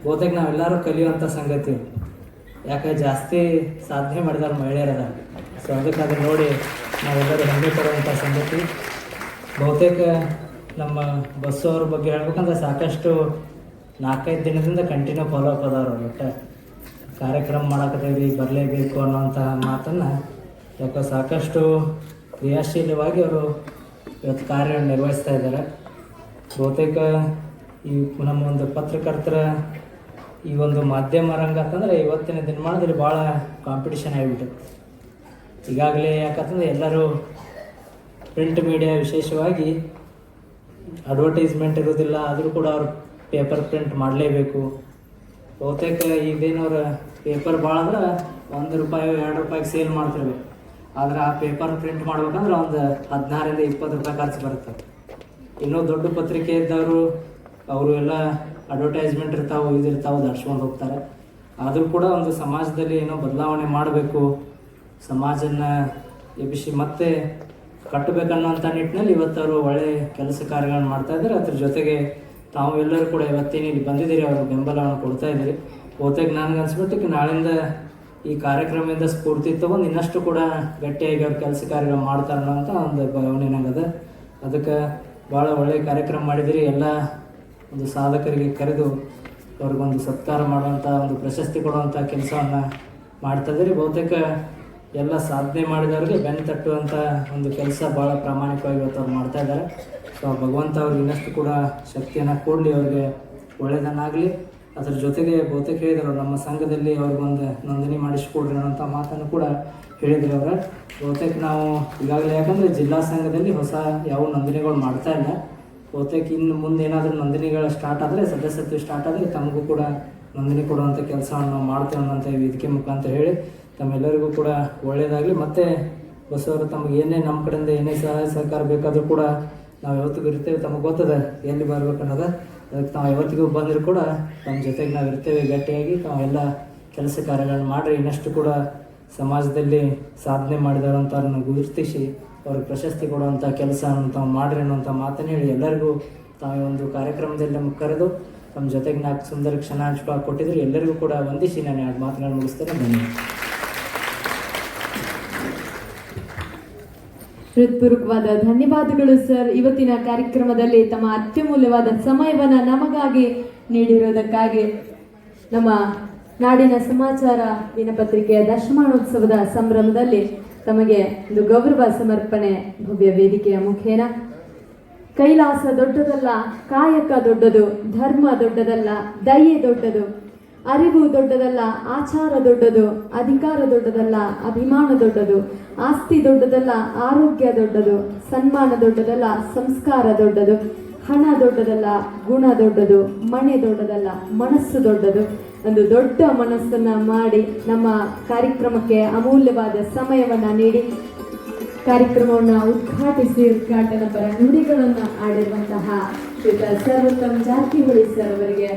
ಬಹುತೇಕ ನಾವೆಲ್ಲರೂ ಕಲಿಯುವಂಥ ಸಂಗತಿ. ಯಾಕೆ ಜಾಸ್ತಿ ಸಾಧನೆ ಮಾಡಿದಾರೆ ಮಹಿಳೆಯರದ. ಸೊ ಅದಕ್ಕೆ ಅದನ್ನು ನೋಡಿ ನಾವೆಲ್ಲರೂ ಹೆಮ್ಮೆ ಪಡುವಂಥ ಸಂಗತಿ. ಬಹುತೇಕ ನಮ್ಮ ಬಸ್ಸು ಅವ್ರ ಬಗ್ಗೆ ಹೇಳ್ಬೇಕಂದ್ರೆ ಸಾಕಷ್ಟು 4-5 ದಿನದಿಂದ ಕಂಟಿನ್ಯೂ ಫಾಲೋ ಅಪ್ ಅದಾರ. ಒಟ್ಟು ಕಾರ್ಯಕ್ರಮ ಮಾಡಕತ್ತೇವ್ರಿ, ಬರಲೇಬೇಕು ಅನ್ನೋಂಥ ಮಾತನ್ನು ಯಾಕೋ ಸಾಕಷ್ಟು ಕ್ರಿಯಾಶೀಲವಾಗಿ ಅವರು ಇವತ್ತು ಕಾರ್ಯ ನಿರ್ವಹಿಸ್ತಾ ಇದ್ದಾರೆ. ಬಹುತೇಕ ಈ ನಮ್ಮ ಒಂದು ಪತ್ರಕರ್ತರ ಈ ಒಂದು ಮಾಧ್ಯಮ ರಂಗ ಅಂತಂದರೆ ಇವತ್ತಿನ ದಿನಮಾನದಲ್ಲಿ ಭಾಳ ಕಾಂಪಿಟಿಷನ್ ಆಗಿಬಿಟ್ಟು ಈಗಾಗಲೇ. ಯಾಕಂತಂದರೆ ಎಲ್ಲರೂ ಪ್ರಿಂಟ್ ಮೀಡಿಯಾ ವಿಶೇಷವಾಗಿ ಅಡ್ವರ್ಟೈಸ್ಮೆಂಟ್ ಇರೋದಿಲ್ಲ, ಆದರೂ ಕೂಡ ಅವ್ರು ಪೇಪರ್ ಪ್ರಿಂಟ್ ಮಾಡಲೇಬೇಕು. ಬಹುತೇಕ ಈಗೇನವ್ರು ಪೇಪರ್ ಭಾಳ ಅಂದ್ರೆ ₹1 ₹2 ಸೇಲ್ ಮಾಡ್ತಿರ್ಬೇಕು. ಆದರೆ ಆ ಪೇಪರ್ ಪ್ರಿಂಟ್ ಮಾಡ್ಬೇಕಂದ್ರೆ ಒಂದು ₹16-20 ಖರ್ಚು ಬರುತ್ತೆ. ಇನ್ನೂ ದೊಡ್ಡ ಪತ್ರಿಕೆ ಇದ್ದವರು ಅವರು ಎಲ್ಲ ಅಡ್ವರ್ಟೈಸ್ಮೆಂಟ್ ಇರ್ತಾವೆ, ಇದಿರ್ತಾವೆ, ದರ್ಶ್ಕೊಂಡು ಹೋಗ್ತಾರೆ. ಆದರೂ ಕೂಡ ಒಂದು ಸಮಾಜದಲ್ಲಿ ಏನೋ ಬದಲಾವಣೆ ಮಾಡಬೇಕು, ಸಮಾಜನ ಎಬ್ಬಿಸಿ ಮತ್ತೆ ಕಟ್ಟಬೇಕನ್ನೋಂಥ ನಿಟ್ಟಿನಲ್ಲಿ ಇವತ್ತು ಅವರು ಒಳ್ಳೆಯ ಕೆಲಸ ಕಾರ್ಯಗಳನ್ನು ಮಾಡ್ತಾಯಿದ್ದಾರೆ. ಅದ್ರ ಜೊತೆಗೆ ತಾವು ಎಲ್ಲರೂ ಕೂಡ ಇವತ್ತೇನು ಇಲ್ಲಿ ಬಂದಿದ್ದೀರಿ, ಅವರು ಬೆಂಬಲವನ್ನು ಕೊಡ್ತಾ ಇದ್ದೀರಿ. ಬಹುತೇಕ ನನಗೆ ಅನ್ಸ್ಬಿಟ್ಟು ನಾಳಿಂದ ಈ ಕಾರ್ಯಕ್ರಮದಿಂದ ಸ್ಫೂರ್ತಿ ತೊಗೊಂಡು ಇನ್ನಷ್ಟು ಕೂಡ ಗಟ್ಟಿಯಾಗಿ ಅವ್ರು ಕೆಲಸ ಕಾರ್ಯಗಳು ಮಾಡ್ತಾರೆ ಅನ್ನೋಂಥ ಒಂದು ಭಾವನೆ ನನಗದ. ಅದಕ್ಕೆ ಭಾಳ ಒಳ್ಳೆಯ ಕಾರ್ಯಕ್ರಮ ಮಾಡಿದಿರಿ. ಎಲ್ಲ ಒಂದು ಸಾಧಕರಿಗೆ ಕರೆದು ಅವ್ರಿಗೊಂದು ಸತ್ಕಾರ ಮಾಡುವಂಥ ಒಂದು ಪ್ರಶಸ್ತಿ ಕೊಡುವಂಥ ಕೆಲಸವನ್ನು ಮಾಡ್ತಾಯಿದ್ದೀರಿ. ಬಹುತೇಕ ಎಲ್ಲ ಸಾಧನೆ ಮಾಡಿದವ್ರಿಗೆ ಬೆನ್ನು ತಟ್ಟುವಂಥ ಒಂದು ಕೆಲಸ ಭಾಳ ಪ್ರಾಮಾಣಿಕವಾಗಿ ಇವತ್ತು ಅವ್ರು ಮಾಡ್ತಾಯಿದ್ದಾರೆ. ಸೊ ಭಗವಂತ ಅವ್ರಿಗೆ ಇನ್ನಷ್ಟು ಕೂಡ ಶಕ್ತಿಯನ್ನು ಕೊಡಲಿ, ಅವ್ರಿಗೆ ಒಳ್ಳೆಯದನ್ನಾಗಲಿ. ಅದ್ರ ಜೊತೆಗೆ ಬಹುತೇಕ ಹೇಳಿದರು ನಮ್ಮ ಸಂಘದಲ್ಲಿ ಅವ್ರಿಗೊಂದು ನೋಂದಣಿ ಮಾಡಿಸ್ಕೊಡ್ರಿ ಅನ್ನೋಂಥ ಮಾತನ್ನು ಕೂಡ ಹೇಳಿದ್ರು ಅವರ. ಬಹುತೇಕ ನಾವು ಈಗಾಗಲೇ ಯಾಕಂದರೆ ಜಿಲ್ಲಾ ಸಂಘದಲ್ಲಿ ಹೊಸ ಯಾವ ನೋಂದಣಿಗಳು ಮಾಡ್ತಾ ಇಲ್ಲ. ಬಹುತೇಕ ಇನ್ನು ಮುಂದೆ ಏನಾದರೂ ನೋಂದಣಿಗಳು ಸ್ಟಾರ್ಟ್ ಆದರೆ, ಸದಸ್ಯತ್ವ ಸ್ಟಾರ್ಟ್ ಆದರೆ ತಮಗೂ ಕೂಡ ನೋಂದಣಿ ಕೊಡುವಂಥ ಕೆಲಸವನ್ನು ನಾವು ಮಾಡ್ತೇವೆ ಅನ್ನೋಂಥ ವೇದಿಕೆ ಮುಖಾಂತರ ಹೇಳಿ ತಮ್ಮೆಲ್ಲರಿಗೂ ಕೂಡ ಒಳ್ಳೆಯದಾಗಲಿ. ಮತ್ತು ಬಸವರು ತಮಗೆ ಏನೇ ನಮ್ಮ ಕಡೆಯಿಂದ ಏನೇ ಸಹಾಯ ಸಹಕಾರ ಬೇಕಾದರೂ ಕೂಡ ನಾವು ಯಾವತ್ತಿಗೂ ಇರ್ತೇವೆ. ತಮಗೆ ಗೊತ್ತದೆ ಎಲ್ಲಿ ಬರಬೇಕು ಅನ್ನೋದು. ಅದಕ್ಕೆ ನಾವು ಯಾವತ್ತಿಗೂ ಬಂದರೂ ಕೂಡ ನಮ್ಮ ಜೊತೆಗೆ ನಾವು ಇರ್ತೇವೆ ಗಟ್ಟಿಯಾಗಿ. ತಾವೆಲ್ಲ ಕೆಲಸ ಕಾರ್ಯಗಳನ್ನು ಮಾಡಿರಿ, ಇನ್ನಷ್ಟು ಕೂಡ ಸಮಾಜದಲ್ಲಿ ಸಾಧನೆ ಮಾಡಿದವರಂಥವ್ರನ್ನ ಗುರುತಿಸಿ ಅವ್ರಿಗೆ ಪ್ರಶಸ್ತಿ ಕೊಡುವಂಥ ಕೆಲಸವನ್ನು ತಾವು ಮಾಡಿರಿ ಅನ್ನೋಂಥ ಮಾತನ್ನು ಹೇಳಿ ಎಲ್ಲರಿಗೂ ತಾವು ಒಂದು ಕಾರ್ಯಕ್ರಮದಲ್ಲಿ ನಮಗೆ ಕರೆದು ತಮ್ಮ ಜೊತೆಗೆ 4 ಸುಂದರ ಕ್ಷಣ ಹಂಚ್ಕೊಳ್ಳಿ ಕೊಟ್ಟಿದ್ರು. ಎಲ್ಲರಿಗೂ ಕೂಡ ವಂದಿಸಿ ನಾನು 2 ಮಾತುಗಳನ್ನು ಮುಗಿಸ್ತೇನೆ. ಧನ್ಯವಾದ. ಹೃತ್ಪೂರ್ವಕವಾದ ಧನ್ಯವಾದಗಳು ಸರ್. ಇವತ್ತಿನ ಕಾರ್ಯಕ್ರಮದಲ್ಲಿ ತಮ್ಮ ಅತ್ಯಮೂಲ್ಯವಾದ ಸಮಯವನ್ನು ನಮಗಾಗಿ ನೀಡಿರೋದಕ್ಕಾಗಿ ನಮ್ಮ ನಾಡಿನ ಸಮಾಚಾರ ದಿನಪತ್ರಿಕೆಯ ದಶಮಾನೋತ್ಸವದ ಸಂಭ್ರಮದಲ್ಲಿ ತಮಗೆ ಒಂದು ಗೌರವ ಸಮರ್ಪಣೆ ಭವ್ಯ ವೇದಿಕೆಯ ಮುಖೇನ. ಕೈಲಾಸ ದೊಡ್ಡದಲ್ಲ, ಕಾಯಕ ದೊಡ್ಡದು, ಧರ್ಮ ದೊಡ್ಡದಲ್ಲ, ದಯೆ ದೊಡ್ಡದು, ಅರಿವು ದೊಡ್ಡದಲ್ಲ, ಆಚಾರ ದೊಡ್ಡದು, ಅಧಿಕಾರ ದೊಡ್ಡದಲ್ಲ, ಅಭಿಮಾನ ದೊಡ್ಡದು, ಆಸ್ತಿ ದೊಡ್ಡದಲ್ಲ, ಆರೋಗ್ಯ ದೊಡ್ಡದು, ಸನ್ಮಾನ ದೊಡ್ಡದಲ್ಲ, ಸಂಸ್ಕಾರ ದೊಡ್ಡದು, ಹಣ ದೊಡ್ಡದಲ್ಲ, ಗುಣ ದೊಡ್ಡದು, ಮನೆ ದೊಡ್ಡದಲ್ಲ, ಮನಸ್ಸು ದೊಡ್ಡದು. ಒಂದು ದೊಡ್ಡ ಮನಸ್ಸನ್ನು ಮಾಡಿ ನಮ್ಮ ಕಾರ್ಯಕ್ರಮಕ್ಕೆ ಅಮೂಲ್ಯವಾದ ಸಮಯವನ್ನು ನೀಡಿ ಕಾರ್ಯಕ್ರಮವನ್ನು ಉದ್ಘಾಟಿಸಿ ಉದ್ಘಾಟನಾ ಪರ ನುಡಿಗಳನ್ನು ಆಡಿರುವಂತಹ ಶ್ರೀಯುತ ಸರ್ವೋತ್ತಮ್ ಜಾರಕಿಹೊಳಿ ಸರ್ ಅವರಿಗೆ